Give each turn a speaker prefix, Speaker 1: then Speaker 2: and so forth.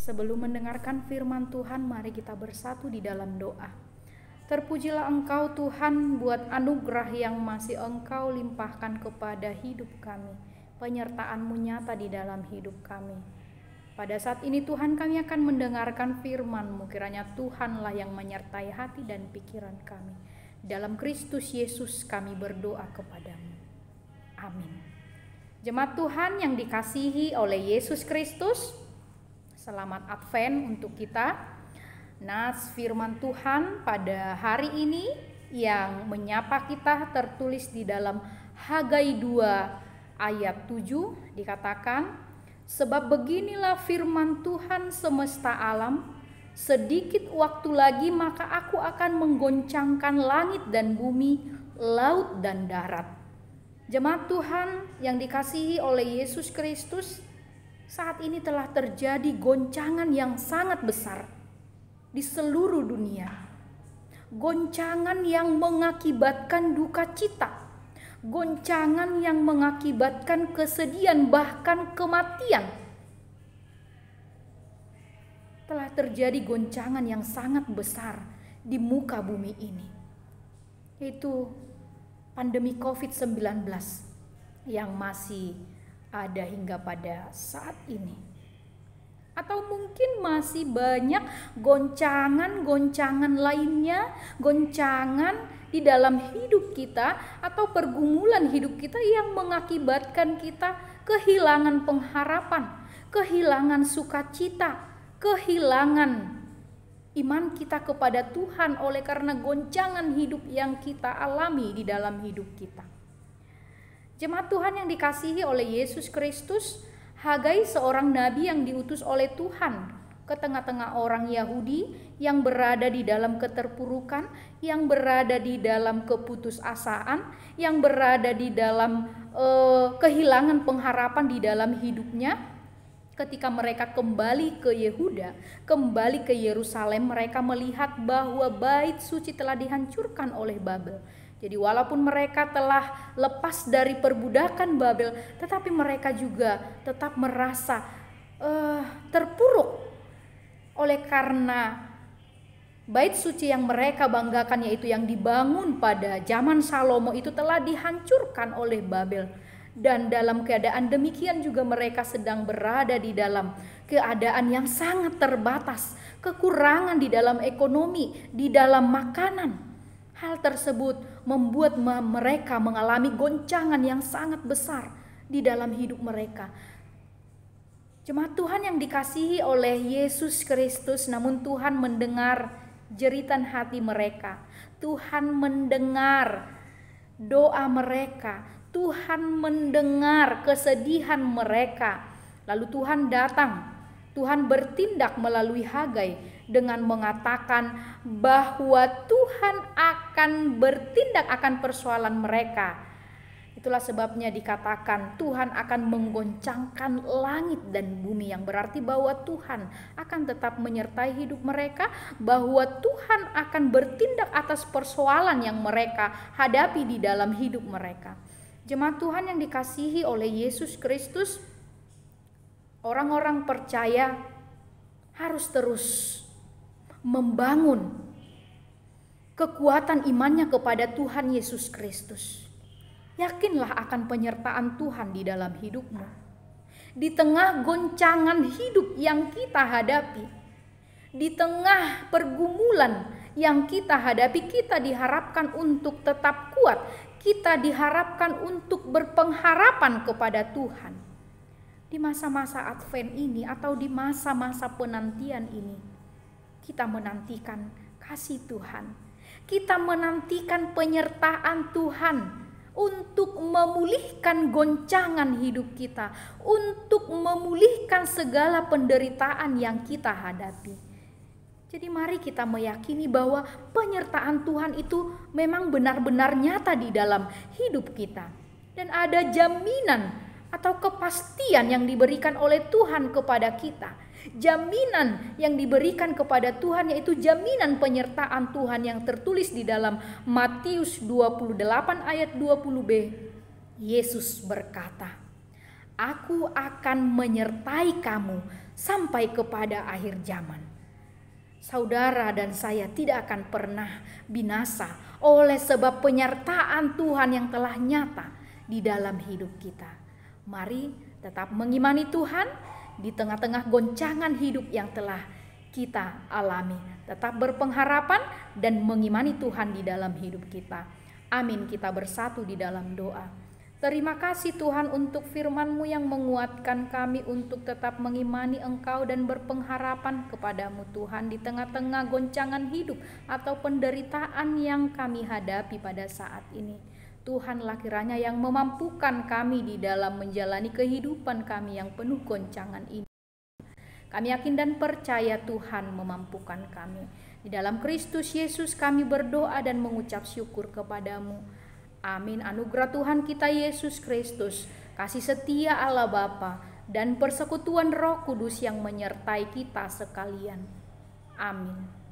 Speaker 1: Sebelum mendengarkan firman Tuhan, mari kita bersatu di dalam doa. Terpujilah Engkau Tuhan buat anugerah yang masih Engkau limpahkan kepada hidup kami. Penyertaan-Mu nyata di dalam hidup kami. Pada saat ini Tuhan, kami akan mendengarkan firman-Mu. Kiranya Tuhanlah yang menyertai hati dan pikiran kami. Dalam Kristus Yesus kami berdoa kepadamu. Amin. Jemaat Tuhan yang dikasihi oleh Yesus Kristus, selamat Advent untuk kita. Nas firman Tuhan pada hari ini yang menyapa kita tertulis di dalam Hagai 2 ayat 7, dikatakan, sebab beginilah firman Tuhan semesta alam, sedikit waktu lagi maka aku akan menggoncangkan langit dan bumi, laut dan darat. Jemaat Tuhan yang dikasihi oleh Yesus Kristus, saat ini telah terjadi goncangan yang sangat besar di seluruh dunia. Goncangan yang mengakibatkan duka cita, goncangan yang mengakibatkan kesedihan, bahkan kematian. Telah terjadi goncangan yang sangat besar di muka bumi ini, yaitu pandemi COVID-19 yang masih ada hingga pada saat ini. Atau mungkin masih banyak goncangan-goncangan lainnya, goncangan di dalam hidup kita atau pergumulan hidup kita yang mengakibatkan kita kehilangan pengharapan, kehilangan sukacita, kehilangan iman kita kepada Tuhan oleh karena goncangan hidup yang kita alami di dalam hidup kita. Jemaat Tuhan yang dikasihi oleh Yesus Kristus, Hagai seorang nabi yang diutus oleh Tuhan ke tengah-tengah orang Yahudi yang berada di dalam keterpurukan, yang berada di dalam keputusasaan, yang berada di dalam kehilangan pengharapan di dalam hidupnya. Ketika mereka kembali ke Yehuda, kembali ke Yerusalem, mereka melihat bahwa bait suci telah dihancurkan oleh Babel. Jadi walaupun mereka telah lepas dari perbudakan Babel, tetapi mereka juga tetap merasa terpuruk oleh karena bait suci yang mereka banggakan, yaitu yang dibangun pada zaman Salomo, itu telah dihancurkan oleh Babel. Dan dalam keadaan demikian juga mereka sedang berada di dalam keadaan yang sangat terbatas, kekurangan di dalam ekonomi, di dalam makanan. Hal tersebut membuat mereka mengalami goncangan yang sangat besar di dalam hidup mereka. Jemaat Tuhan yang dikasihi oleh Yesus Kristus, namun Tuhan mendengar jeritan hati mereka. Tuhan mendengar doa mereka. Tuhan mendengar kesedihan mereka. Lalu Tuhan datang. Tuhan bertindak melalui Hagai dengan mengatakan bahwa Tuhan akan bertindak akan persoalan mereka. Itulah sebabnya dikatakan Tuhan akan menggoncangkan langit dan bumi, yang berarti bahwa Tuhan akan tetap menyertai hidup mereka, bahwa Tuhan akan bertindak atas persoalan yang mereka hadapi di dalam hidup mereka. Jemaat Tuhan yang dikasihi oleh Yesus Kristus, orang-orang percaya harus terus membangun kekuatan imannya kepada Tuhan Yesus Kristus. Yakinlah akan penyertaan Tuhan di dalam hidupmu. Di tengah goncangan hidup yang kita hadapi, di tengah pergumulan yang kita hadapi, kita diharapkan untuk tetap kuat. Kita diharapkan untuk berpengharapan kepada Tuhan. Di masa-masa Advent ini atau di masa-masa penantian ini, kita menantikan kasih Tuhan. Kita menantikan penyertaan Tuhan untuk memulihkan goncangan hidup kita, untuk memulihkan segala penderitaan yang kita hadapi. Jadi mari kita meyakini bahwa penyertaan Tuhan itu memang benar-benar nyata di dalam hidup kita. Dan ada jaminan atau kepastian yang diberikan oleh Tuhan kepada kita. Jaminan yang diberikan kepada Tuhan yaitu jaminan penyertaan Tuhan yang tertulis di dalam Matius 28 ayat 20b. Yesus berkata, "Aku akan menyertai kamu sampai kepada akhir zaman." Saudara dan saya tidak akan pernah binasa oleh sebab penyertaan Tuhan yang telah nyata di dalam hidup kita. Mari tetap mengimani Tuhan di tengah-tengah goncangan hidup yang telah kita alami. Tetap berpengharapan dan mengimani Tuhan di dalam hidup kita. Amin. Kita bersatu di dalam doa. Terima kasih Tuhan untuk firman-Mu yang menguatkan kami untuk tetap mengimani Engkau dan berpengharapan kepadamu Tuhan di tengah-tengah goncangan hidup atau penderitaan yang kami hadapi pada saat ini. Tuhanlah kiranya yang memampukan kami di dalam menjalani kehidupan kami yang penuh goncangan ini. Kami yakin dan percaya Tuhan memampukan kami. Di dalam Kristus Yesus kami berdoa dan mengucap syukur kepadamu. Amin. Anugerah Tuhan kita Yesus Kristus, kasih setia Allah Bapa, dan persekutuan Roh Kudus yang menyertai kita sekalian. Amin.